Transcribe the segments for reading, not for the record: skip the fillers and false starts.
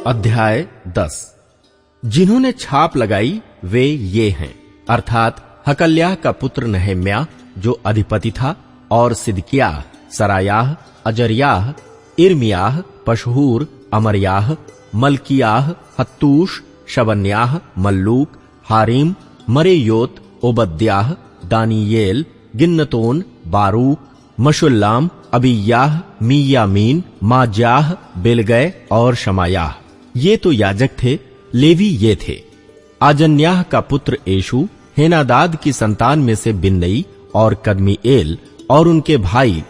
अध्याय 10। जिन्होंने छाप लगाई वे ये हैं, अर्थात हकल्याह का पुत्र नहम्याह जो अधिपति था, और सिदकिय्याह, सरायाह, अजर्याह, इर्मियाह, पशहूर, अमर्याह, मल्कियाह, हत्तूश, शबन्याह, मल्लूक, हारिम, मरेयोत, ओबद्याह, दानियेल, गिन्नतोन, बारूक, मशुल्लाम, अबियाह, मीयामीन, माजाह, बेलगै और शमायाह। ये तो याजक थे। लेवी ये थे: आजन्याह का पुत्र येशू, हेनादाद की संतान में से बिन्नई और कदमीएल, और उनके भाई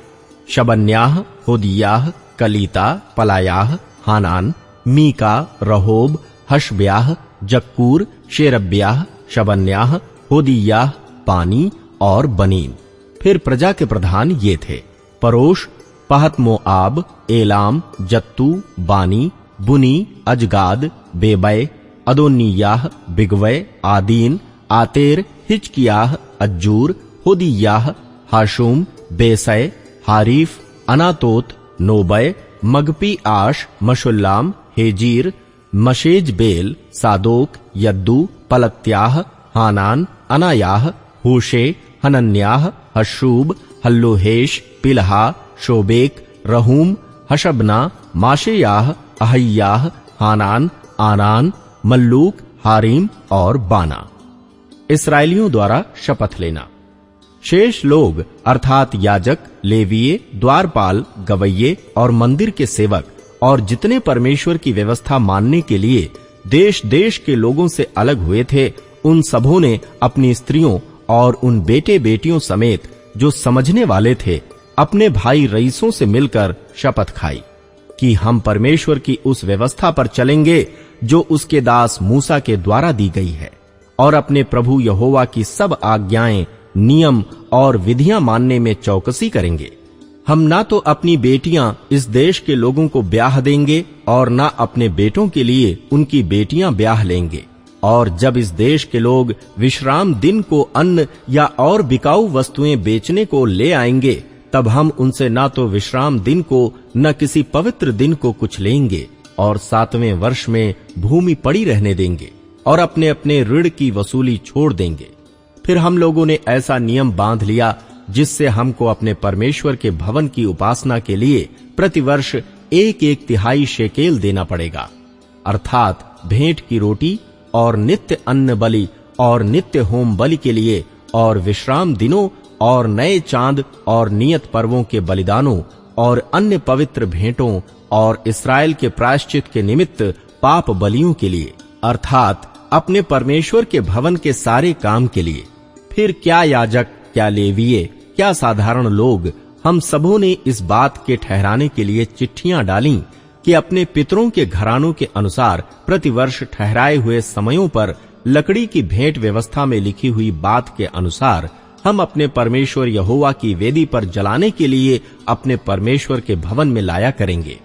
शबन्याह, होदियाह, कलीता, पलायाह, हानान, मीका, रहोब, हशब्याह, जक्कूर, शेरब्याह, शबन्याह, होदियाह, पानी और बनीन। फिर प्रजा के प्रधान ये थे: परोश, पहतमोआब, एलाम, जत्तू, बानी, बुनी, अजगाद, बेबै, अदोनियाह, बिगवै, आदीन, आतेर, हिजकियाह, अज्जूर, होदियाह, हाशुम, बेसै, हारीफ, अनातोत, नोबै, मगपी आश, मशुल्लाम, हेजीर, मशेजबेल, सादोक, यद्दू, पलत्याह, हानान, अनायाह, हूशे, हनन्याह, हशूब, हल्लोहेश, पिलहा, शोबेक, रहूम, हशबना, माशेयाह, अहय्याह, हानान, आनान, मल्लूक, हारिम और बाना। इस्राएलियों द्वारा शपथ लेना। शेष लोग अर्थात याजक, लेवीय, द्वारपाल, गवैये और मंदिर के सेवक और जितने परमेश्वर की व्यवस्था मानने के लिए देश देश के लोगों से अलग हुए थे, उन सबों ने अपनी स्त्रियों और उन बेटे बेटियों समेत जो समझने वाले थे अपने भाई रईसों से मिलकर शपथ खाई कि हम परमेश्वर की उस व्यवस्था पर चलेंगे जो उसके दास मूसा के द्वारा दी गई है, और अपने प्रभु यहोवा की सब आज्ञाएं, नियम और विधियां मानने में चौकसी करेंगे। हम ना तो अपनी बेटियां इस देश के लोगों को ब्याह देंगे और ना अपने बेटों के लिए उनकी बेटियां ब्याह लेंगे। और जब इस देश के लोग विश्राम दिन को अन्न या और बिकाऊ वस्तुएं बेचने को ले आएंगे, तब हम उनसे ना तो विश्राम दिन को न किसी पवित्र दिन को कुछ लेंगे, और 7वें वर्ष में भूमि पड़ी रहने देंगे और अपने अपने ऋण की वसूली छोड़ देंगे। फिर हम लोगों ने ऐसा नियम बांध लिया जिससे हमको अपने परमेश्वर के भवन की उपासना के लिए प्रतिवर्ष 1 तिहाई शेकेल देना पड़ेगा, अर्थात भेंट की रोटी और नित्य अन्न बलि और नित्य होम बलि के लिए, और विश्राम दिनों और नए चांद और नियत पर्वों के बलिदानों और अन्य पवित्र भेंटों और इस्राएल के प्रायश्चित के निमित्त पाप बलियों के लिए, अर्थात अपने परमेश्वर के भवन के सारे काम के लिए। फिर क्या याजक, क्या लेवीय, क्या साधारण लोग, हम सबों ने इस बात के ठहराने के लिए चिट्ठियां डाली कि अपने पितरों के घरानों के अनुसार प्रतिवर्ष ठहराए हुए समयों पर लकड़ी की भेंट व्यवस्था में लिखी हुई बात के अनुसार हम अपने परमेश्वर यहोवा की वेदी पर जलाने के लिए अपने परमेश्वर के भवन में लाया करेंगे।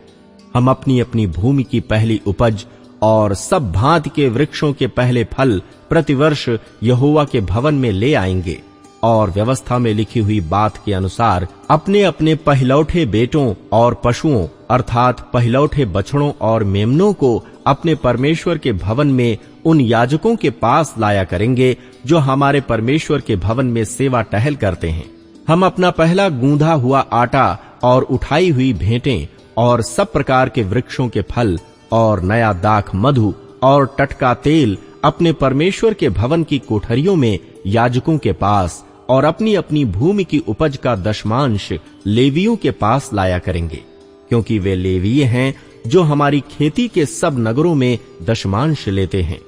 हम अपनी अपनी भूमि की पहली उपज और सब भांति के वृक्षों के पहले फल प्रतिवर्ष यहोवा के भवन में ले आएंगे, और व्यवस्था में लिखी हुई बात के अनुसार अपने अपने पहलौठे बेटों और पशुओं अर्थात पहलौठे बछड़ों और मेमनों को अपने परमेश्वर के भवन में उन याजकों के पास लाया करेंगे जो हमारे परमेश्वर के भवन में सेवा टहल करते हैं। हम अपना पहला गूंधा हुआ आटा और उठाई हुई भेंटें और सब प्रकार के वृक्षों के फल और नया दाख मधु और टटका तेल अपने परमेश्वर के भवन की कोठरियों में याजकों के पास और अपनी अपनी भूमि की उपज का दशमांश लेवियों के पास लाया करेंगे, क्योंकि वे लेवीय हैं जो हमारी खेती के सब नगरों में दशमांश लेते हैं।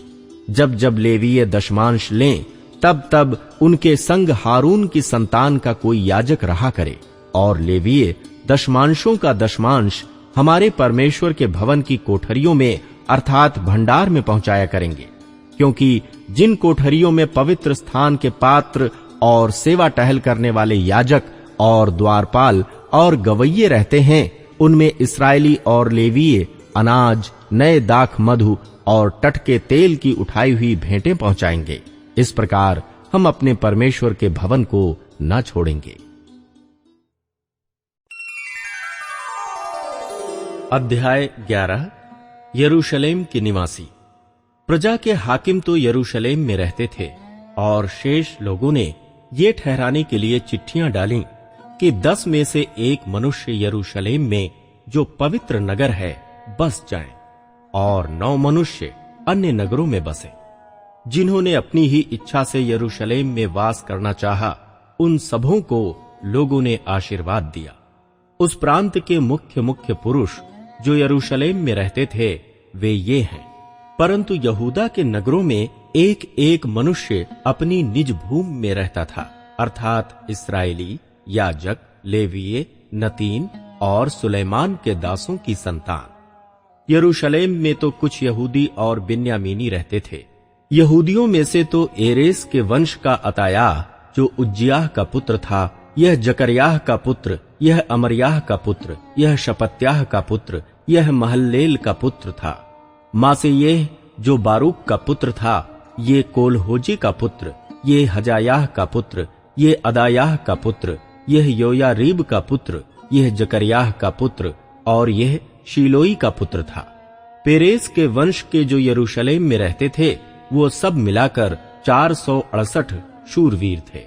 जब जब लेवीय दशमांश लें, तब तब उनके संग हारून की संतान का कोई याजक रहा करे, और लेवीय दशमांशों का दशमांश हमारे परमेश्वर के भवन की कोठरियों में अर्थात भंडार में पहुंचाया करेंगे, क्योंकि जिन कोठरियों में पवित्र स्थान के पात्र और सेवा टहल करने वाले याजक और द्वारपाल और गवैये रहते हैं, उनमें इस्राएली और लेवीय अनाज, नए दाख मधु और टटके तेल की उठाई हुई भेंटें पहुंचाएंगे। इस प्रकार हम अपने परमेश्वर के भवन को न छोड़ेंगे। अध्याय 11। यरूशलेम के निवासी। प्रजा के हाकिम तो यरूशलेम में रहते थे और शेष लोगों ने ये ठहराने के लिए चिट्ठियां डाली कि 10 में से एक मनुष्य यरूशलेम में जो पवित्र नगर है बस जाएं और 9 मनुष्य अन्य नगरों में बसे। जिन्होंने अपनी ही इच्छा से यरूशलेम में वास करना चाहा, उन सबों को लोगों ने आशीर्वाद दिया। उस प्रांत के मुख्य पुरुष जो यरूशलेम में रहते थे वे ये हैं। परंतु यहूदा के नगरों में एक एक मनुष्य अपनी निज भूमि में रहता था, अर्थात इस्राएली, याजक, लेवीय, नतीन और सुलेमान के दासों की संतान। यरूशलेम में तो कुछ यहूदी और बिन्यामीनी रहते थे। यहूदियों में से तो एरेस के वंश का अतायाह जो उज्जियाह का पुत्र था, यह जकरयाह का पुत्र, यह अमरयाह का पुत्र, यह शपत्याह का पुत्र, यह महल्लेल का पुत्र था। मासेयेह जो बारूक का पुत्र था, ये कोलहोजे का पुत्र, ये हजायाह का पुत्र, ये अदायाह का पुत्र, यह योयारीब का पुत्र, यह जकरयाह का पुत्र और यह शीलोई का पुत्र था। पेरेस के वंश के जो यरूशलेम में रहते थे वो सब मिलाकर 468 शूरवीर थे।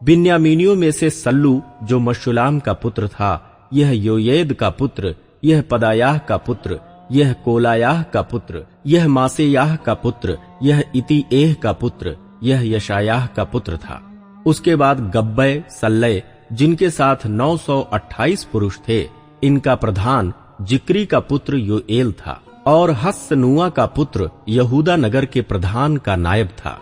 बिन्यामीनियों में से सल्लू जो मशुलाम का पुत्र था, यह योयेद का पुत्र, यह पदायाह का पुत्र, यह कोलायाह का पुत्र, यह मासेयाह का पुत्र, यह इतीएह का पुत्र, यह यशायाह का पुत्र था। उसके बाद गब्बै, सल्लै जिनके साथ 928 पुरुष थे, इनका प्रधान जिक्री का पुत्र योएल था और हस्सनुआ का पुत्र यहूदा नगर के प्रधान का नायब था।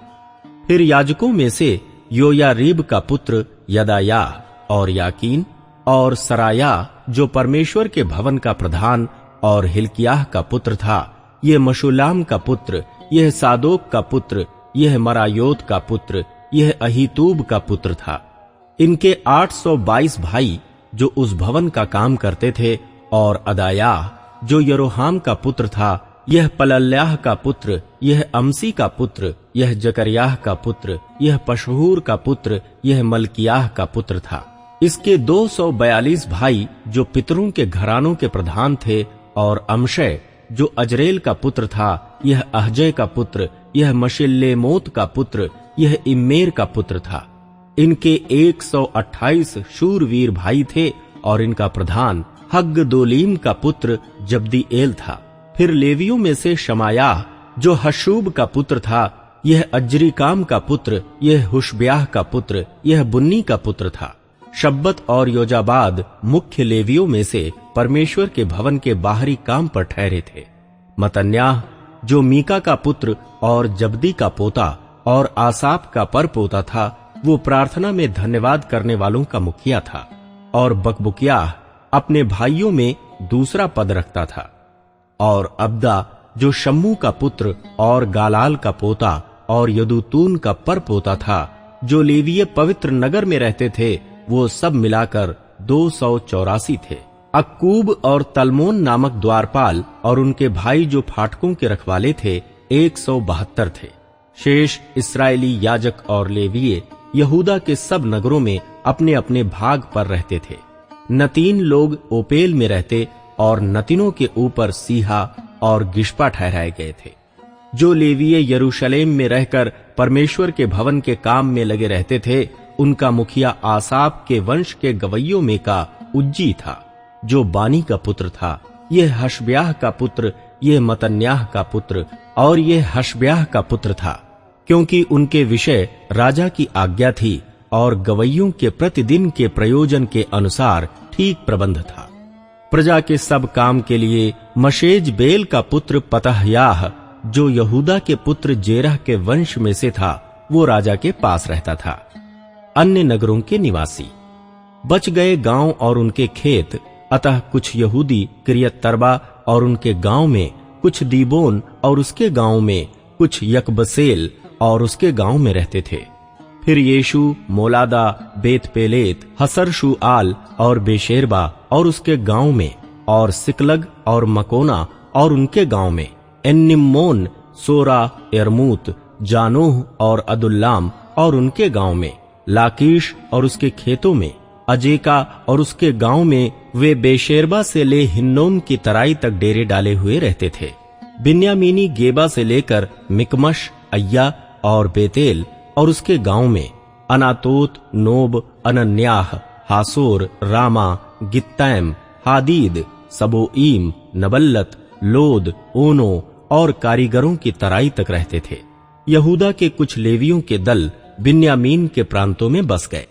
फिर याजकों में से योयारीब का पुत्र यदायाह और याकीन और सराया जो परमेश्वर के भवन का प्रधान और हिल्कियाह का पुत्र था, यह मशुलाम का पुत्र, यह सादोक का पुत्र, यह मरायोत का पुत्र, यह अहीतूब का पुत्र था। इनके 822 भाई जो उस भवन का काम करते थे और अदायाह जो यरोहाम का पुत्र था, यह पलल्याह का पुत्र, यह अमसी का पुत्र, यह जकरयाह का पुत्र, यह पशहूर का पुत्र, यह मलकियाह का पुत्र था। इसके 242 भाई जो पितरों के घरानों के प्रधान थे और अमशय जो अजरेल का पुत्र था, यह अहजय का पुत्र, यह मशिल्लेमोत का पुत्र, यह इम्मेर का पुत्र था। इनके 128 शूरवीर भाई थे और इनका प्रधान हग्गदोलीम का पुत्र जब्दीएल था। फिर लेवियों में से शमायाह जो हशूब का पुत्र था, यह अज्रीकाम का पुत्र, यह हुशब्याह का पुत्र, यह बुन्नी का पुत्र था। शब्बत और योजाबाद मुख्य लेवियों में से परमेश्वर के भवन के बाहरी काम पर ठहरे थे। मतन्याह जो मीका का पुत्र और जब्दी का पोता और आसाप का परपोता था, वो प्रार्थना में धन्यवाद करने वालों का मुखिया था। और बकबुकियाह अपने भाइयों में दूसरा पद रखता था। और अब्दा जो शम्मू का पुत्र और गालाल का पोता और यदूतून का परपोता था, जो लेवीय पवित्र नगर में रहते थे, वो सब मिलाकर 284 थे। अक्कूब और तलमोन नामक द्वारपाल और उनके भाई जो फाटकों के रखवाले थे 172 थे। शेष इस्राएली याजक और लेवीय यहूदा के सब नगरों में अपने अपने भाग पर रहते थे। नतीन लोग ओपेल में रहते और नतीनों के ऊपर सीहा और गिशपा ठहराए गए थे। जो लेवीय यरूशलेम में रहकर परमेश्वर के भवन के काम में लगे रहते थे, उनका मुखिया आसाप के वंश के गवैयों में का उज्जी था, जो बानी का पुत्र था। यह हशब्याह का पुत्र, यह मतन्याह का पुत्र और यह हशब्याह का पुत्र था, क्योंकि उनके विषय राजा की आज्ञा थी और गवैयों के प्रतिदिन के प्रयोजन के अनुसार ठीक प्रबंध था। प्रजा के सब काम के लिए मशेज बेल का पुत्र पतहयाह जो यहूदा के पुत्र जेरह के वंश में से था, वो राजा के पास रहता था। अन्य नगरों के निवासी बच गए गांव और उनके खेत, अतः कुछ यहूदी किरियत तर्बा और उनके गांव में, कुछ दीबोन और उसके गांव में, कुछ यकबसेल और उसके गांव में रहते थे। फिर यीशु, मोलादा, बेत पेलेत, हसर-शूआल और बेशेरबा और उसके गांव में, और सिकलग और मकोना और उनके गांव में, एन्निम्मोन, सोरा, यरमूत, जानोह और अदुल्लाम और उनके गांव में, लाकीश और उसके खेतों में, अजेका और उसके गांव में वे बेशेरबा से ले हिन्नोम की तराई तक डेरे डाले हुए रहते थे। बिन्यामीनी गेबा से लेकर मिकमश, अय्या और बेतेल और उसके गांव में, अनातोत, नोब, अनन्याह, हासोर, रामा, गित्तैम, हादीद, सबोईम, नबल्लत, लोद, ओनो और कारीगरों की तराई तक रहते थे। यहूदा के कुछ लेवियों के दल बिन्यामीन के प्रांतों में बस गए।